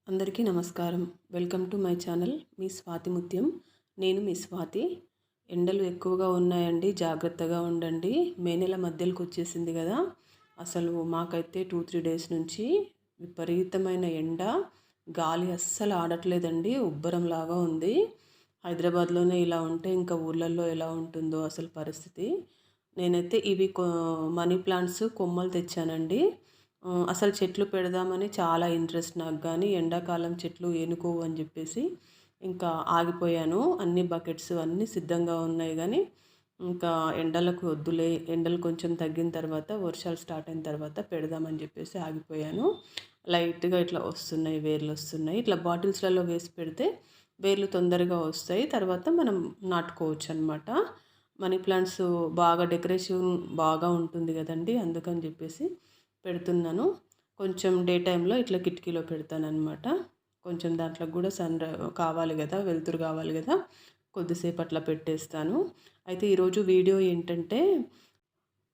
అందరికీ నమస్కారం. Welcome to my channel మీ స్వాతి ముత్యం. నేను మీ స్వాతి. ఎండలు ఎక్కువగా ఉన్నాయండి, జాగ్రత్తగా ఉండండి. మే నెల మధ్యలోకి వచ్చేసింది కదా. అసలు మాకైతే 2-3 డేస్ నుంచి విపరీతమైన ఎండ, గాలి అస్సలు ఆడట్లేదండి. ఉబ్బరంలాగా ఉంది. హైదరాబాద్లోనే ఇలా ఉంటే ఇంకా ఊర్లలో ఎలా ఉంటుందో అసలు పరిస్థితి. నేనైతే ఇవి మనీ ప్లాంట్స్ కొమ్మలు తెచ్చానండి. అసలు చెట్లు పెడదామని చాలా ఇంట్రెస్ట్ నాకు, కానీ ఎండాకాలం చెట్లు ఏనుకోవు అని చెప్పేసి ఇంకా ఆగిపోయాను. అన్ని బకెట్స్ అన్నీ సిద్ధంగా ఉన్నాయి, కానీ ఇంకా ఎండలకు వద్దులే, ఎండలు కొంచెం తగ్గిన తర్వాత, వర్షాలు స్టార్ట్ అయిన తర్వాత పెడదామని చెప్పేసి ఆగిపోయాను. లైట్గా ఇట్లా వస్తున్నాయి, వేర్లు వస్తున్నాయి. ఇట్లా బాటిల్స్లలో వేసి పెడితే వేర్లు తొందరగా వస్తాయి, తర్వాత మనం నాటుకోవచ్చు అనమాట. మనీ ప్లాంట్స్ బాగా డెకరేషన్ బాగా ఉంటుంది కదండి, అందుకని చెప్పేసి పెడుతున్నాను. కొంచెం డే టైంలో ఇట్లా కిటికీలో పెడతానన్నమాట. కొంచెం దాంట్లో కూడా కావాలి కదా, వెలుతురు కావాలి కదా, కొద్దిసేపు అట్లా పెట్టేస్తాను. అయితే ఈరోజు వీడియో ఏంటంటే,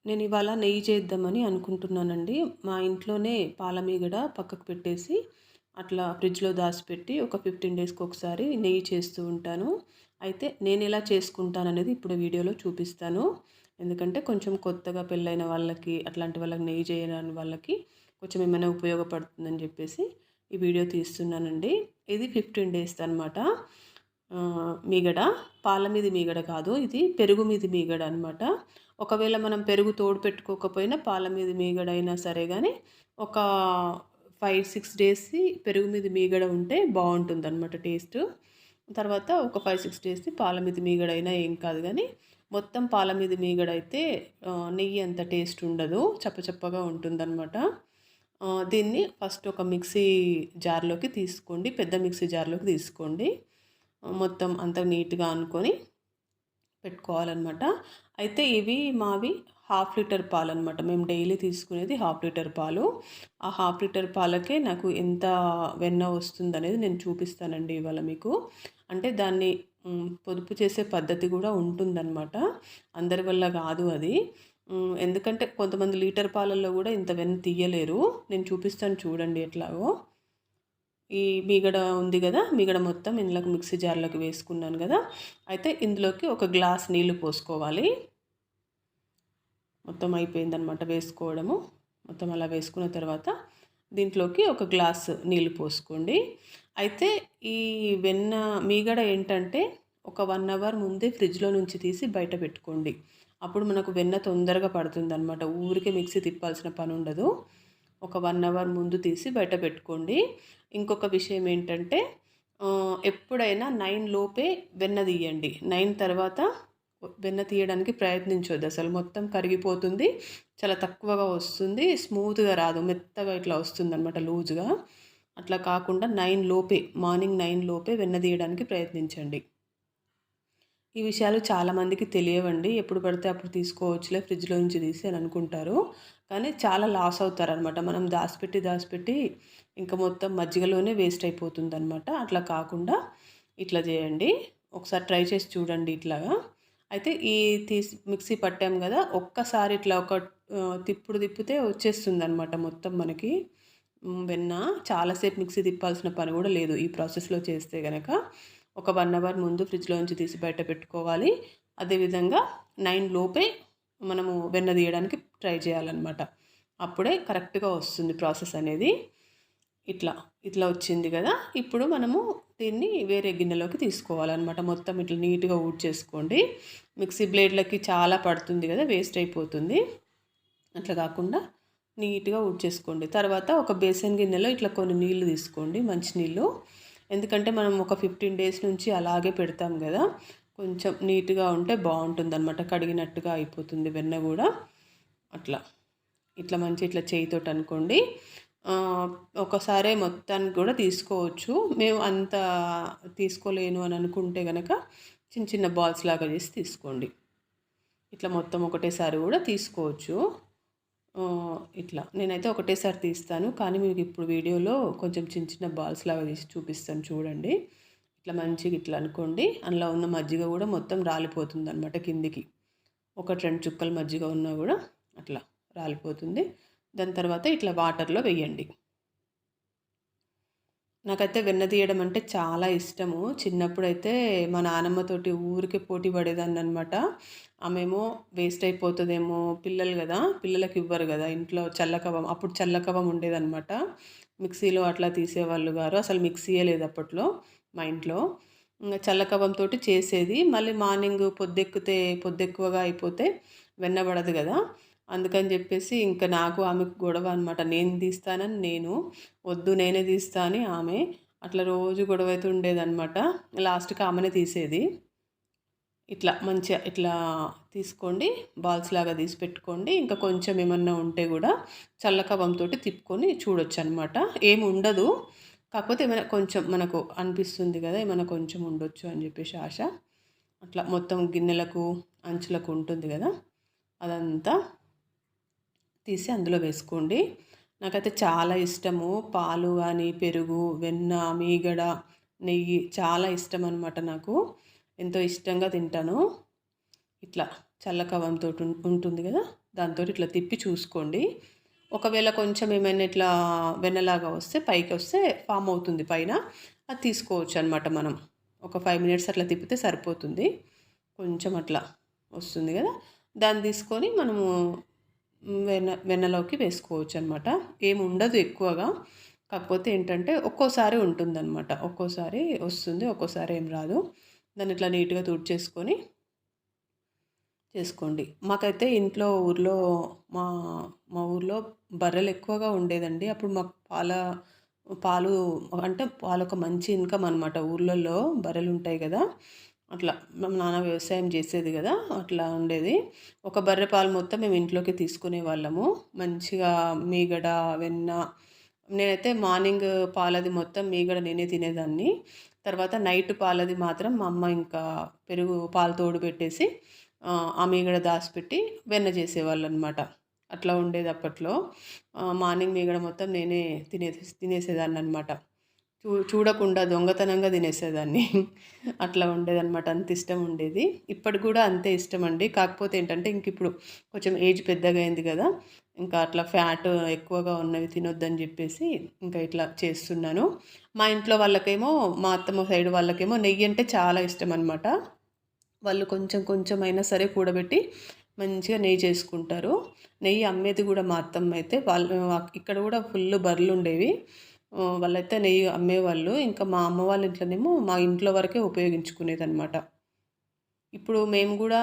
నేను ఇవాళ నెయ్యి చేద్దామని అనుకుంటున్నానండి. మా ఇంట్లోనే పాలమీగడ పక్కకు పెట్టేసి అట్లా ఫ్రిడ్జ్లో దాచిపెట్టి ఒక 15 డేస్కి ఒకసారి నెయ్యి చేస్తూ ఉంటాను. అయితే నేను ఎలా చేసుకుంటాననేది ఇప్పుడు వీడియోలో చూపిస్తాను. ఎందుకంటే కొంచెం కొత్తగా పెళ్ళైన వాళ్ళకి, అట్లాంటి వాళ్ళకి, నెయ్యి చేయని వాళ్ళకి కొంచెం ఏమైనా ఉపయోగపడుతుందని చెప్పేసి ఈ వీడియో తీస్తున్నానండి. ఇది 15 డేస్ అనమాట. మీగడ పాల మీద మీగడ కాదు, ఇది పెరుగు మీద మీగడ అనమాట. ఒకవేళ మనం పెరుగు తోడు పెట్టుకోకపోయినా పాల మీద మీగడ అయినా సరే, కానీ ఒక 5-6 డేస్ పెరుగు మీద మీగడ ఉంటే బాగుంటుంది అనమాట టేస్ట్. తర్వాత ఒక 5-6 డేస్ పాల మీద మీగడ అయినా ఏం కాదు, కానీ మొత్తం పాల మీద మీగడ అయితే నెయ్యి అంత టేస్ట్ ఉండదు, చప్పచప్పగా ఉంటుందన్నమాట. దీన్ని ఫస్ట్ ఒక మిక్సీ జార్లోకి తీసుకోండి, పెద్ద మిక్సీ జార్లోకి తీసుకోండి. మొత్తం అంతా నీట్గా అనుకొని పెట్టుకోవాలన్నమాట. అయితే ఇవి మావి 1/2 లీటర్ పాలు అనమాట. మేము డైలీ తీసుకునేది 1/2 లీటర్ పాలు. ఆ 1/2 లీటర్ పాలకే నాకు ఎంత వెన్న వస్తుందనేది నేను చూపిస్తానండి ఇవాళ మీకు. అంటే దాన్ని పొదుపు చేసే పద్ధతి కూడా ఉంటుందన్నమాట. అందరి వల్ల కాదు అది. ఎందుకంటే కొంతమంది లీటర్ పాలల్లో కూడా ఇంత వెన్న తీయలేరు. నేను చూపిస్తాను చూడండి ఎట్లాగో. ఈ మీగడ ఉంది కదా, మీగడ మొత్తం ఇందులోకి మిక్సీ జార్లోకి వేసుకున్నాను కదా. అయితే ఇందులోకి ఒక గ్లాస్ నీళ్లు పోసుకోవాలి. మొత్తం అయిపోయిందనమాట వేసుకోవడము. మొత్తం అలా వేసుకున్న తర్వాత దీంట్లోకి ఒక గ్లాస్ నీళ్లు పోసుకోండి. అయితే ఈ వెన్న మీగడ ఏంటంటే ఒక 1 అవర్ ముందే ఫ్రిడ్జ్లో నుంచి తీసి బయట పెట్టుకోండి. అప్పుడు మనకు వెన్న తొందరగా పడుతుందన్నమాట. ఊరికే మిక్సీ తిప్పాల్సిన పని ఉండదు. ఒక 1 అవర్ ముందు తీసి బయట పెట్టుకోండి. ఇంకొక విషయం ఏంటంటే, ఎప్పుడైనా 9 లోపే వెన్న తీయండి. 9 తర్వాత వెన్న తీయడానికి ప్రయత్నించొద్దు, అసలు మొత్తం కరిగిపోతుంది, చాలా తక్కువగా వస్తుంది, స్మూత్గా రాదు, మెత్తగా ఇట్లా వస్తుందన్నమాట, లూజ్గా. అట్లా కాకుండా 9 లోపే, మార్నింగ్ 9 లోపే వెన్న తీయడానికి ప్రయత్నించండి. ఈ విషయాలు చాలామందికి తెలియవండి. ఎప్పుడు పడితే అప్పుడు తీసుకోవచ్చులే ఫ్రిడ్జ్లో నుంచి తీసి అని అనుకుంటారు, కానీ చాలా లాస్ అవుతారనమాట. మనం దాచిపెట్టి ఇంకా మొత్తం మజ్జిగలోనే వేస్ట్ అయిపోతుందన్నమాట. అట్లా కాకుండా ఇట్లా చేయండి. ఒకసారి ట్రై చేసి చూడండి ఇట్లాగా. అయితే ఈ మిక్సీ పట్టాం కదా, ఒక్కసారి ఇట్లా ఒక తిప్పితే వచ్చేస్తుందన్నమాట మొత్తం మనకి వెన్న. చాలాసేపు మిక్సీ తిప్పాల్సిన పని కూడా లేదు ఈ ప్రాసెస్లో చేస్తే కనుక. ఒక 1 అవర్ ముందు ఫ్రిడ్జ్లో నుంచి తీసి బయట పెట్టుకోవాలి. అదేవిధంగా 9 లోపే మనము వెన్న తీయడానికి ట్రై చేయాలన్నమాట. అప్పుడే కరెక్ట్గా వస్తుంది ప్రాసెస్ అనేది. ఇట్లా వచ్చింది కదా. ఇప్పుడు మనము దీన్ని వేరే గిన్నెలోకి తీసుకోవాలన్నమాట. మొత్తం ఇట్లా నీట్గా ఊడ్చేసుకోండి. మిక్సీ బ్లేడ్లకి చాలా పడుతుంది కదా, వేస్ట్ అయిపోతుంది. అట్లా కాకుండా నీట్గా ఊడ్చేసుకోండి. తర్వాత ఒక బేసన్ గిన్నెలో ఇట్లా కొన్ని నీళ్లు తీసుకోండి, మంచినీళ్ళు. ఎందుకంటే మనం ఒక 15 డేస్ నుంచి అలాగే పెడతాం కదా, కొంచెం నీట్గా ఉంటే బాగుంటుందన్నమాట, కడిగినట్టుగా అయిపోతుంది వెన్న కూడా. ఇట్లా ఇట్లా చేయితోటి అనుకోండి. ఒకసారి మొత్తానికి కూడా తీసుకోవచ్చు. మేము అంత తీసుకోలేను అని అనుకుంటే కనుక చిన్న చిన్న బాల్స్ లాగా చేసి తీసుకోండి. ఇట్లా మొత్తం ఒకటేసారి కూడా తీసుకోవచ్చు. నేనైతే ఒకటేసారి తీస్తాను, కానీ మీకు ఇప్పుడు వీడియోలో కొంచెం చిన్న చిన్న బాల్స్ లాగా తీసి చూపిస్తాను చూడండి. ఇట్లా మంచిగా ఇట్లా అనుకోండి. అందులో ఉన్న మజ్జిగ కూడా మొత్తం రాలిపోతుంది అనమాట కిందికి. 1-2 చుక్కల మజ్జిగ ఉన్నా కూడా అట్లా రాలిపోతుంది. దాని తర్వాత ఇట్లా వాటర్లో వేయండి. నాకైతే వెన్న తీయడం అంటే చాలా ఇష్టము. చిన్నప్పుడైతే మా నానమ్మతోటి ఊరికే పోటీ పడేదాన్ననమాట. ఆమేమో వేస్ట్ అయిపోతదేమో, పిల్లలు గదా! పిల్లలకివ్వరు గదా! ఇంట్లో చల్లకవ్వం అప్పుడు చల్లకవ్వం ఉండేదనమాట. మిక్సీలో అట్లా తీసేవాళ్ళు గారు. అసలు మిక్సీయే లేదు అప్పట్లో మా ఇంట్లో. ఇంగ చల్లకవ్వంతోటి చేసేది. మళ్ళీ మార్నింగ్ పొద్దెక్కువగా అయిపోతే వెన్న పడదు గదా! అందుకని జెప్పేసి ఇంక నాకు ఆమెకు గొడవ అనమాట. నేను తీస్తానని నేను, వద్దు నేనే తీస్తా అని ఆమె. అట్లా రోజు గొడవైతే ఉండేదనమాట. లాస్ట్‌కి ఆమెనే తీసేది. ఇట్లా మంచిగా ఇట్లా తీసుకోండి, బాల్స్ లాగా తీసి పెట్టుకోండి. ఇంకా కొంచెం ఏమన్నా ఉంటే గూడా చల్లకవ్వంతోటి తిప్పుకొని చూడొచ్చనమాట. ఏముండదు. కాకపోతే ఏమైనా కొంచెం మనకు అనిపిస్తుంది గదా! ఏమైనా కొంచెం ఉండొచ్చు అని జెప్పేసి ఆశ. అట్లా మొత్తం గిన్నెలకు, అంచులకు ఉంటుంది గదా! అదంతా తీసి అందులో వేసుకోండి. నాకైతే చాలా ఇష్టము. పాలు గాని, పెరుగు, వెన్న, మీగడ, నెయ్యి చాలా ఇష్టమనమాట నాకు. ఎంతో ఇష్టంగా తింటాను. ఇట్లా చల్లకవ్వంతోటి ఉంటుంది గదా! దాంతోటి ఇట్లా తిప్పి చూసుకోండి. ఒకవేళ కొంచెం ఏమైనా ఇట్లా వెన్నలాగా వస్తే పైకొస్తే ఫామ్ అవుతుంది పైన. అది తీసుకోవచ్చనమాట మనం. ఒక 5 మినిట్స్ అట్లా తిప్పితే సరిపోతుంది. కొంచెం అట్లా వస్తుంది గదా! దాన్ని తీసుకొని మనము వెన్నలోకి వేసుకోవచ్చనమాట. ఏముండదు ఎక్కువగా. కాకపోతే ఏంటంటే ఒక్కోసారి ఉంటుందనమాట. ఒక్కోసారి వస్తుంది. ఒక్కోసారి ఏం రాదు. దాన్ని ఇట్లా నీట్‌గా తుడిచేసుకొని చేసుకోండి. మాకైతే ఇంట్లో ఊర్లో మా మా ఊర్లో బర్రెలు ఎక్కువగా ఉండేదండి. అప్పుడు మాకు పాలు అంటే పాలొక మంచి ఇన్‌కమ్ అనమాట. ఊర్లలో బర్రెలుంటాయి గదా! అట్లా మా నాన్న వ్యవసాయం చేసేది గదా! అట్లా ఉండేది. ఒక బర్రె పాలు మొత్తం మేము ఇంట్లోకి తీసుకునేవాళ్ళము. మంచిగా మీగడ, వెన్న నేనైతే మార్నింగ్ పాలది మొత్తం మీగడ నేనే తినేదాన్ని. తర్వాత నైట్ పాలది మాత్రం మా అమ్మ ఇంకా పాలు తోడు పెట్టేసి ఆ మీగడ దాసిపెట్టి వెన్న చేసేవాళ్ళనమాట. అట్లా ఉండేది అప్పట్లో. మార్నింగ్ మీగడ మొత్తం నేనే తినేసేదాన్ననమాట. చూడకుండా దొంగతనంగా తినేసేదాన్ని. అట్లా ఉండేదనమాట. అంత ఇష్టం ఉండేది. ఇప్పటికి గూడా అంతే ఇష్టమండి. కాకపోతే ఏంటంటే ఇంకిప్పుడు కొంచెం ఏజ్ పెద్దగా అయింది గదా! ఇంకా అట్లా ఫ్యాట్ ఎక్కువగా ఉన్నవి తినొద్దని జెప్పేసి ఇంకా ఇట్లా చేస్తున్నాను. మా ఇంట్లో వాళ్ళకేమో మా అత్తమ్మ సైడ్ వాళ్ళకేమో నెయ్యి అంటే చాలా ఇష్టమనమాట. వాళ్ళు కొంచెం కొంచెమైనా సరే కూడబెట్టి మంచిగా నెయ్యి చేసుకుంటారు. నెయ్యి అమ్మేది గూడా మా అత్తమ్మ అయితే. వాళ్ళు ఇక్కడ గూడా ఫుల్లు బర్రెలుండేవి. వాళ్ళైతే నెయ్యి అమ్మేవాళ్ళు. ఇంకా మా అమ్మ వాళ్ళ ఇంట్లోనేమో మా ఇంట్లో వరకే ఉపయోగించుకునేదనమాట. ఇప్పుడు మేము గూడా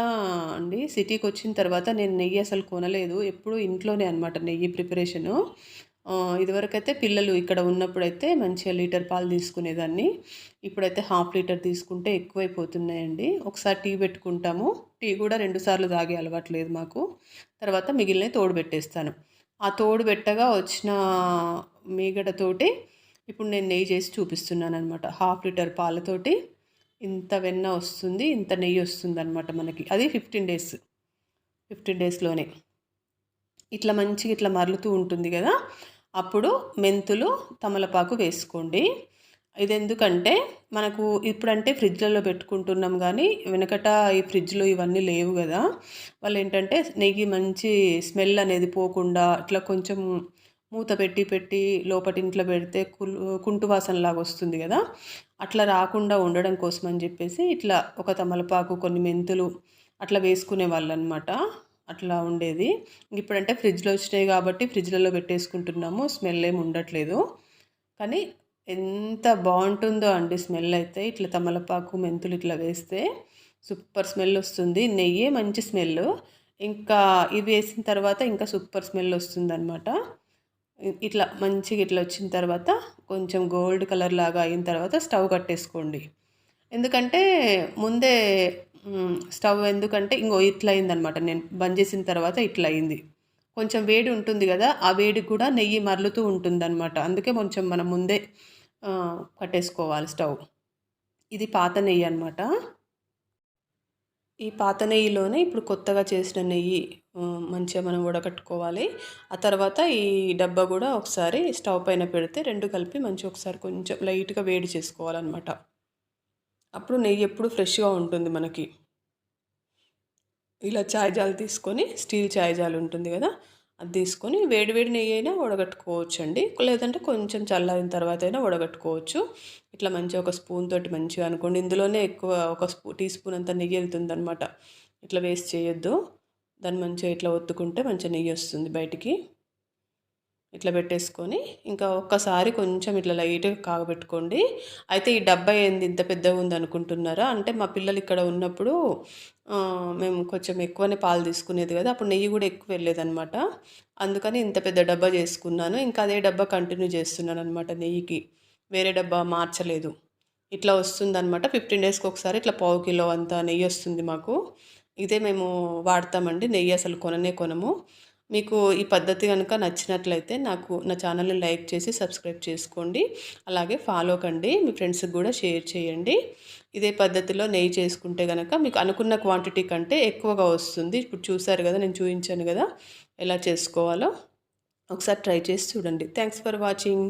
అండి సిటీకొచ్చిన తర్వాత నేను నెయ్యి అసలు కొనలేదు. ఎప్పుడూ ఇంట్లోనే అనమాట నెయ్యి ప్రిపరేషను. ఇదివరకైతే పిల్లలు ఇక్కడ ఉన్నప్పుడైతే మంచిగా లీటర్ పాలు తీసుకునేదాన్ని. ఇప్పుడైతే హాఫ్ లీటర్ తీసుకుంటే ఎక్కువైపోతున్నాయండి. ఒకసారి టీ పెట్టుకుంటాము. టీ కూడా 2 సార్లు తాగే అలవాటు లేదు మాకు. తర్వాత మిగిలినవి తోడు పెట్టేస్తాను. ఆ తోడు పెట్టగా వచ్చిన మీగడతోటి ఇప్పుడు నేను నెయ్యి చేసి చూపిస్తున్నాననమాట. హాఫ్ లీటర్ పాలతోటి ఇంత వెన్న వస్తుంది. ఇంత నెయ్యి వస్తుందనమాట మనకి. అది 15 డేస్. 15 డేస్‌లోనే. ఇట్లా మంచిగా ఇట్లా మరలుతూ ఉంటుంది గదా! అప్పుడు మెంతులు, తమలపాకు వేసుకోండి. ఇదెందుకంటే మనకు ఇప్పుడంటే ఫ్రిడ్జ్‌లలో పెట్టుకుంటున్నాం గానీ, వెనకట ఈ ఫ్రిడ్జ్‌లు ఇవన్నీ లేవు గదా! వాళ్ళేంటంటే నెయ్యి మంచి స్మెల్ అనేది పోకుండా ఇట్లా కొంచెం మూత పెట్టి లోపటింట్లో పెడితే కుంటు వాసనలాగా వస్తుంది గదా! అట్లా రాకుండా ఉండడం కోసం అని జెప్పేసి ఇట్లా ఒక తమలపాకు, కొన్ని మెంతులు అట్లా వేసుకునేవాళ్ళనమాట. అట్లా ఉండేది. ఇప్పుడంటే ఫ్రిడ్జ్‌లో వచ్చినాయి కాబట్టి ఫ్రిడ్జ్‌లలో పెట్టేసుకుంటున్నాము. స్మెల్ ఏమి ఉండట్లేదు. కానీ ఎంత బావుంటుందో అండి స్మెల్ అయితే. ఇట్లా తమలపాకు, మెంతులు ఇట్లా వేస్తే సూపర్ స్మెల్ వస్తుంది. నెయ్యే మంచి స్మెల్. ఇంకా ఇవి వేసిన తర్వాత ఇంకా సూపర్ స్మెల్ వస్తుందనమాట. ఇట్లా మంచిగా ఇట్లా వచ్చిన తర్వాత కొంచెం గోల్డ్ కలర్ లాగా అయిన తర్వాత స్టవ్ కట్టేసుకోండి. ఎందుకంటే ముందే స్టవ్ ఎందుకంటే ఇంగో ఇట్లా అయిందనమాట. నేను బంద్ చేసిన తర్వాత ఇట్లా అయింది. కొంచెం వేడి ఉంటుంది గదా! ఆ వేడికి కూడా నెయ్యి మరలుతూ ఉంటుందనమాట. అందుకే కొంచెం మనం ముందే కట్టేసుకోవాలి స్టవ్. ఇది పాత నెయ్యి అనమాట. ఈ పాత నెయ్యిలోనే ఇప్పుడు కొత్తగా చేసిన నెయ్యి మంచిగా మనం వడకట్టుకోవాలి. ఆ తర్వాత ఈ డబ్బా గూడా ఒకసారి స్టవ్ పైన పెడితే 2 కలిపి మంచిగా ఒకసారి కొంచెం లైట్‌గా వేడి చేసుకోవాలనమాట. అప్పుడు నెయ్యి ఎప్పుడు ఫ్రెష్‌గా ఉంటుంది మనకి. ఇలా చాయ్ జాలు తీసుకొని స్టీల్ చాయ్ జాలు ఉంటుంది గదా! అది తీసుకొని వేడి వేడి నెయ్యి అయినా వడగట్టుకోవచ్చు అండి, లేదంటే కొంచెం చల్లారిన తర్వాత అయినా వడగట్టుకోవచ్చు. ఇట్లా మంచిగా ఒక స్పూన్ తోటి మంచిగా అనుకోండి, ఇందులోనే ఎక్కువ ఒక టీ స్పూన్ అంత నెయ్యి వెళ్తుందనమాట. ఇట్లా వేస్ట్ చేయొద్దు. దాన్ని మంచిగా ఇట్లా ఒత్తుకుంటే మంచిగా నెయ్యి వస్తుంది బయటికి. ఇట్లా పెట్టేసుకొని ఇంకా ఒక్కసారి కొంచెం ఇట్లా లైట్గా కాగబెట్టుకోండి. అయితే ఈ డబ్బా ఏంది ఇంత పెద్దగా ఉంది అనుకుంటున్నారా? అంటే మా పిల్లలు ఇక్కడ ఉన్నప్పుడు మేము కొంచెం ఎక్కువనే పాలు తీసుకునేది కదా, అప్పుడు నెయ్యి కూడా ఎక్కువ వెళ్ళేదనమాట. అందుకని ఇంత పెద్ద డబ్బా చేసుకున్నాను. ఇంకా అదే డబ్బా కంటిన్యూ చేస్తున్నాను అనమాట నెయ్యికి. వేరే డబ్బా మార్చలేదు. ఇట్లా వస్తుందనమాట. 15 డేస్కి ఒకసారి ఇట్లా పావు కిలో అంత నెయ్యి వస్తుంది మాకు. ఇదే మేము వాడతామండి. నెయ్యి అసలు కొననే కొనము. మీకు ఈ పద్ధతి కనుక నచ్చినట్లయితే నా ఛానల్ని లైక్ చేసి సబ్స్క్రైబ్ చేసుకోండి. అలాగే ఫాలో కండి. మీ ఫ్రెండ్స్కి కూడా షేర్ చేయండి. ఇదే పద్ధతిలో నెయ్యి చేసుకుంటే కనుక మీకు అనుకున్న క్వాంటిటీ కంటే ఎక్కువగా వస్తుంది. ఇప్పుడు చూసారు కదా, నేను చూపించాను కదా ఎలా చేసుకోవాలో. ఒకసారి ట్రై చేసి చూడండి. Thanks for watching.